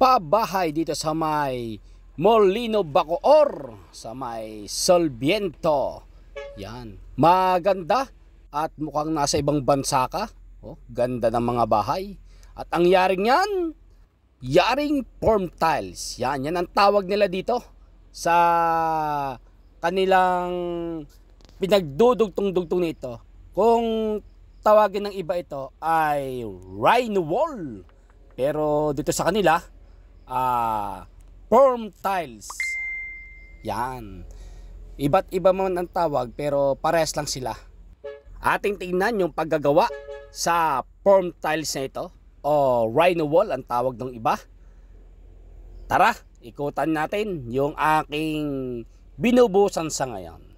pabahay dito sa may Molino Bacoor, sa may Solviento. Yan, maganda at mukhang nasa ibang bansa ka. Oh, ganda ng mga bahay. At ang yaring yan, yaring form tiles. Yan ang tawag nila dito sa kanilang pinagdudugtong-dugtong nito. Kung tawagin ng iba ito ay rhino wall. Pero dito sa kanila, form tiles. Yan. Iba't iba man ang tawag pero parehas lang sila. Ating tingnan yung paggagawa sa form tiles na ito o rhino wall ang tawag ng iba. Tara, ikutan natin yung aking binubusan sa ngayon.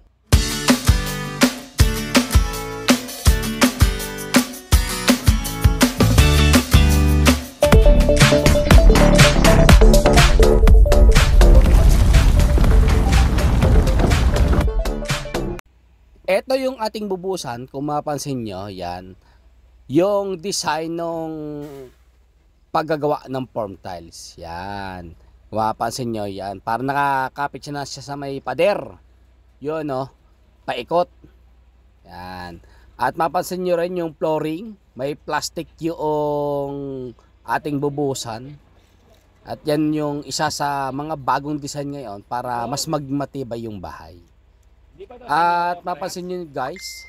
Ito yung ating bubusan, kung mapansin nyo, yan. Yung design ng paggagawa ng form tiles. Yan. Kung mapansin nyo, yan. Parang nakakapit siya na siya sa may pader. Yun, no? Paikot. Yan. At mapansin nyo rin yung flooring. May plastic yung ating bubusan. At yan yung isa sa mga bagong design ngayon para mas magmatibay yung bahay. At mapansin nyo guys,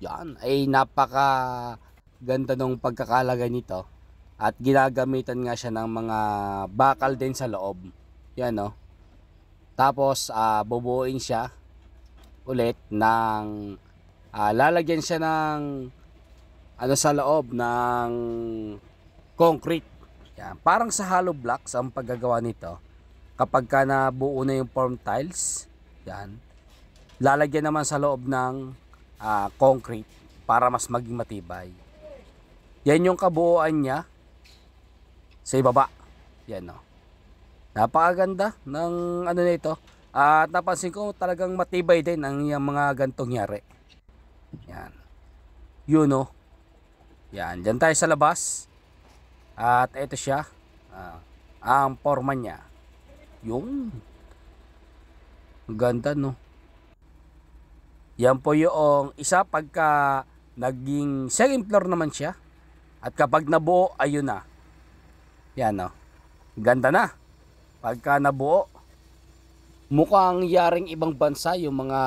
yan ay napaka ganda ng pagkakalagay nito. At ginagamitan nga siya ng mga bakal din sa loob. Yan no. Tapos bubuuin siya ulit ng lalagyan siya ng ano sa loob ng concrete. Yan, parang sa hollow blocks ang paggagawa nito. Kapag ka nabuo na yung form tiles, yan, lalagyan naman sa loob ng concrete para mas maging matibay. Yan yung kabuuan niya sa ibaba. Yan no. Napakaganda ng ano nito. At napansin ko talagang matibay din ang yung mga gantong yari. Yan. Yun no. Yan, dyan tayo sa labas. At ito siya. Ang forma niya. Yung ganda no. Yan po yung isa pagka naging second floor naman siya. At kapag nabuo, ayun na. Yan no. Ganda na. Pagka nabuo, mukhang yaring ibang bansa yung mga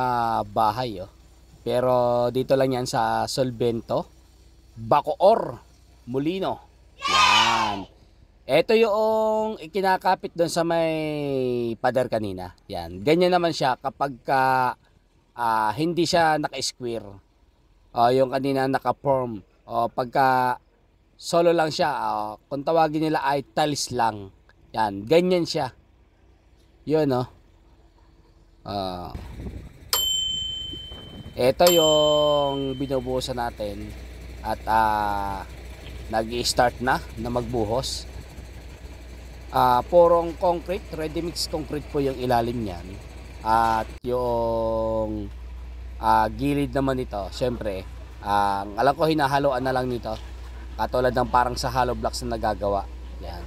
bahay. Oh. Pero dito lang yan sa Solviento, Bacoor, Molino. Yan. Ito yung ikinakapit doon sa may pader kanina. Yan. Ganyan naman siya kapag hindi siya naka-square. Yung kanina naka-form. Pagka solo lang siya, kung tawagin nila ay tiles lang. Yan, ganyan siya. Yun, no? Ito yung binubuhusan natin. At nag-i-start na magbuhos. Purong concrete, ready mix concrete po yung ilalim niyan. At yung gilid naman nito, syempre, alam ko hinahaluan na lang nito. Katulad ng parang sa hollow blocks na nagagawa. Yan.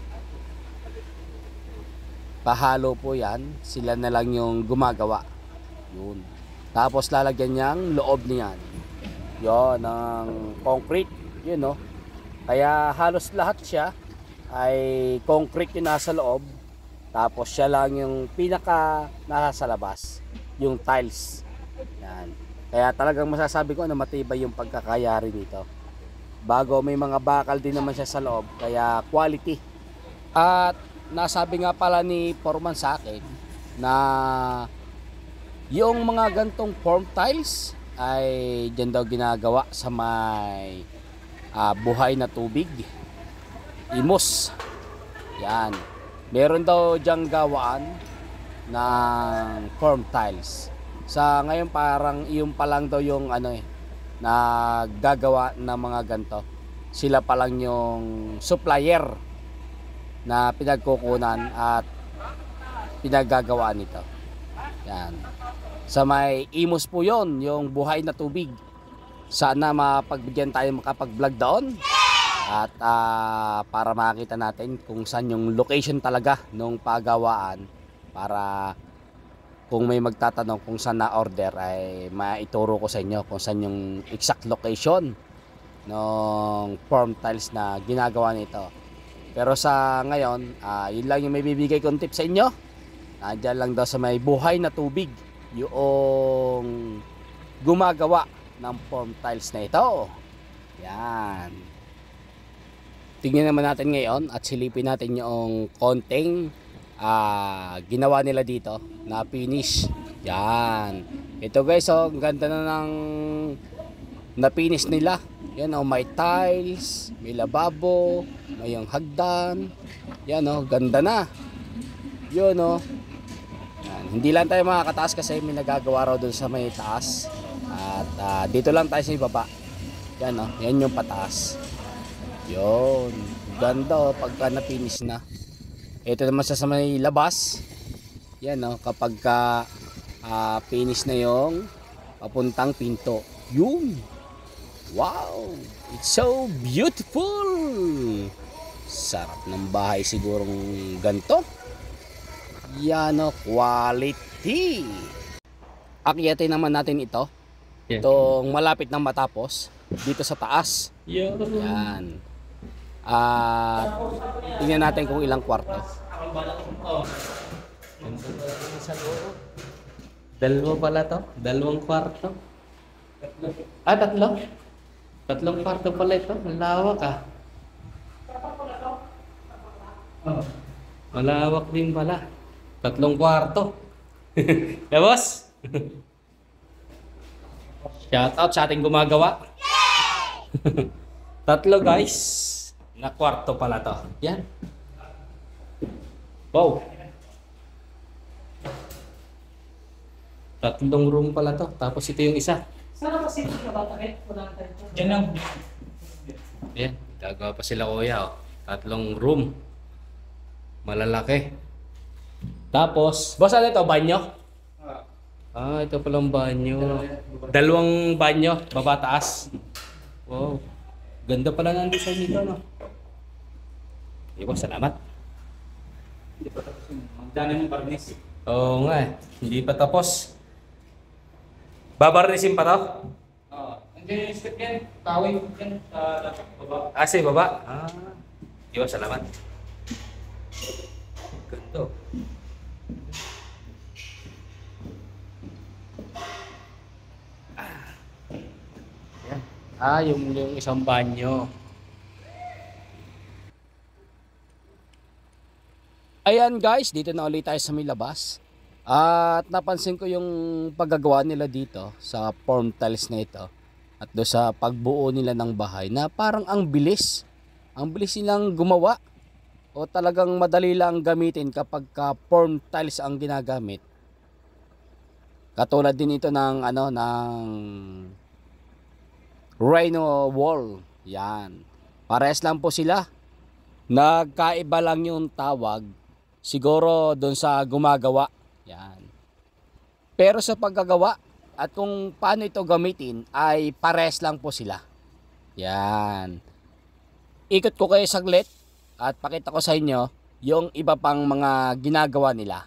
Pahalo po yan, sila na lang yung gumagawa. Yun. Tapos lalagyan niyang loob niyan. Yun, ng concrete. Yun, no? Kaya halos lahat siya ay concrete yung nasa loob. Tapos siya lang yung pinaka nasa labas, yung tiles. Yan. Kaya talagang masasabi ko na matibay yung pagkakayari nito. Bago may mga bakal din naman siya sa loob, kaya quality. At nasabi nga pala ni Foreman sa akin na yung mga gantong form tiles ay dyan daw ginagawa sa may buhay na tubig. Imos. Yan. Meron daw diyang gawaan ng form tiles. Sa ngayon parang iyon pa lang daw yung naggagawa ng mga ganto. Sila pa lang yung supplier na pinagkukunan at pinaggagawaan nito. Yan. Sa may Imos po yon, yung buhay na tubig. Sana mapagbigyan tayo makapag-vlog doon. At para makita natin kung saan yung location talaga ng pagawaan, para kung may magtatanong kung saan na order ay maituro ko sa inyo kung saan yung exact location ng form tiles na ginagawa nito. Pero sa ngayon, yun lang yung may bibigay kong tip sa inyo. Nandiyan lang daw sa may buhay na tubig yung gumagawa ng form tiles na ito. Yan. Tingnan naman natin ngayon at silipin natin yung konting ginawa nila dito na finish. Yan. Ito guys, oh, ang ganda na ng na finish nila. Yan, oh, may tiles, may lababo, may yung hagdan. Yan, oh, ganda na. Yun, oh. Yan. Hindi lang tayo makakataas kasi may nagagawa raw doon sa may taas. At dito lang tayo sa ibaba. Yan, oh, yan yung pataas. Yun. Ganda, oh, pagka na finish na. Ito naman sa may labas. Yan, oh, kapag finish na yung papuntang pinto. Yun. Wow, it's so beautiful. Sarap ng bahay sigurong ganito. Yan, oh, quality. Akyatin naman natin ito. Itong malapit nang matapos dito sa taas. Yan. Tingnan natin kung ilang kwarto. Dalawa pala to? Dalawang kwarto? Tatlo? Tatlong kwarto pala ito. Malawak Malawak din pala. Tatlong kwarto. Yeah, boss? Shout out sa ating gumagawa. Tatlo guys. Na kwarto pala to. Yan. Wow. Tatlong room pala to. Tapos ito yung isa. Sana kasi ito ba bakit? Wala tayo. Diyan lang. Yan. Gagawa pa sila kuya. Oh. Tatlong room. Malalaki. Tapos, boss, ano ito? Banyo? Ito palang banyo. Dalawang banyo. Baba taas. Wow. Ganda pala ng design nito, no? Ibo, salamat. Hindi pa tapos yun. Magdano yung barnis. Oo nga eh. Hindi pa tapos. Babarnisin pa to? Oo. Nandiyan yung step yan. Kawin yan sa dapat baba. Sa baba? Ibo, salamat. Ganda. Yung isang banyo. Ayan guys, dito na ulit tayo sa may labas. At napansin ko yung paggagawa nila dito sa form tiles na ito. At do sa pagbuo nila ng bahay na parang ang bilis. Ang bilis nilang gumawa. O talagang madali lang gamitin kapag form tiles ang ginagamit. Katulad din ito ng Rhino wall. Yan. Parehas lang po sila. Nagkaiba lang yung tawag. Siguro doon sa gumagawa. Yan. Pero sa paggagawa at kung paano ito gamitin ay parehas lang po sila. Yan. Ikot ko kayo saglit at pakita ko sa inyo yung iba pang mga ginagawa nila.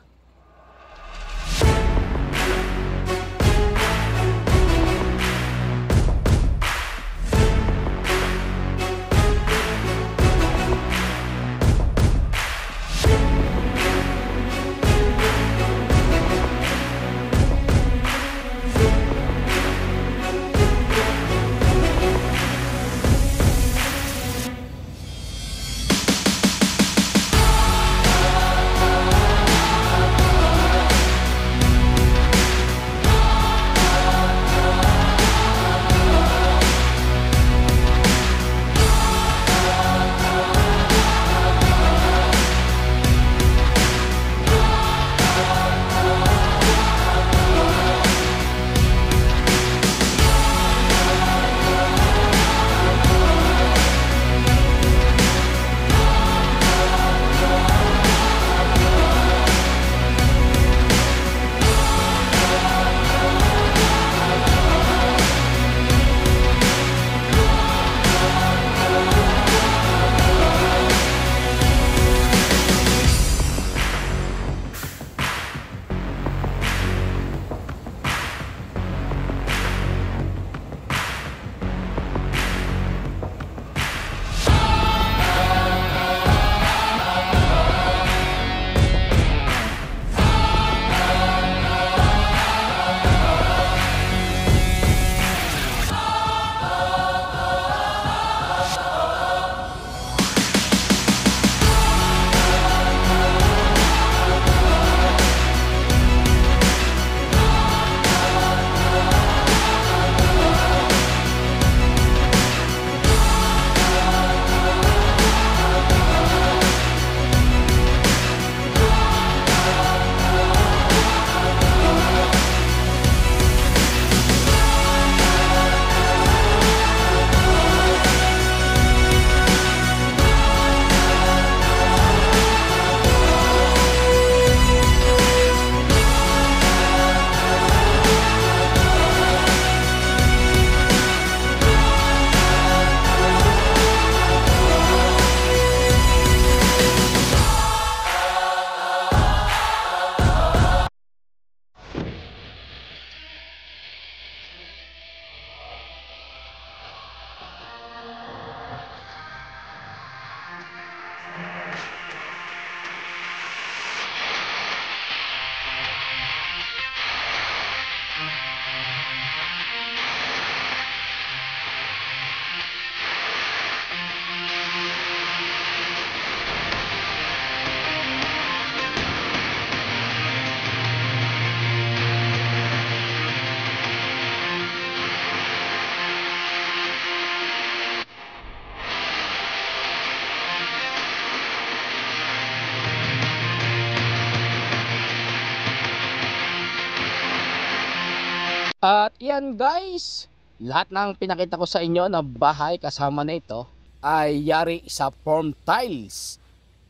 At yan guys, lahat ng pinakita ko sa inyo na bahay kasama na ito ay yari sa form tiles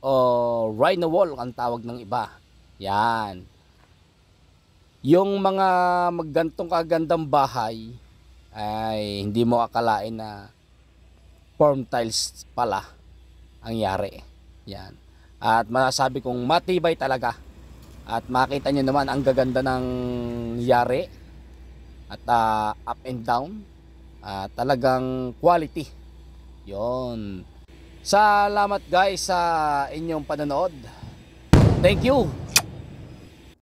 o rhino wall ang tawag ng iba. Yan. Yung mga maggantong kagandang bahay ay hindi mo akalain na form tiles pala ang yari. Yan. At masasabi kong matibay talaga. At makita nyo naman ang gaganda ng yari. At up and down, talagang quality. Yon. Salamat guys sa inyong panonood. Thank you.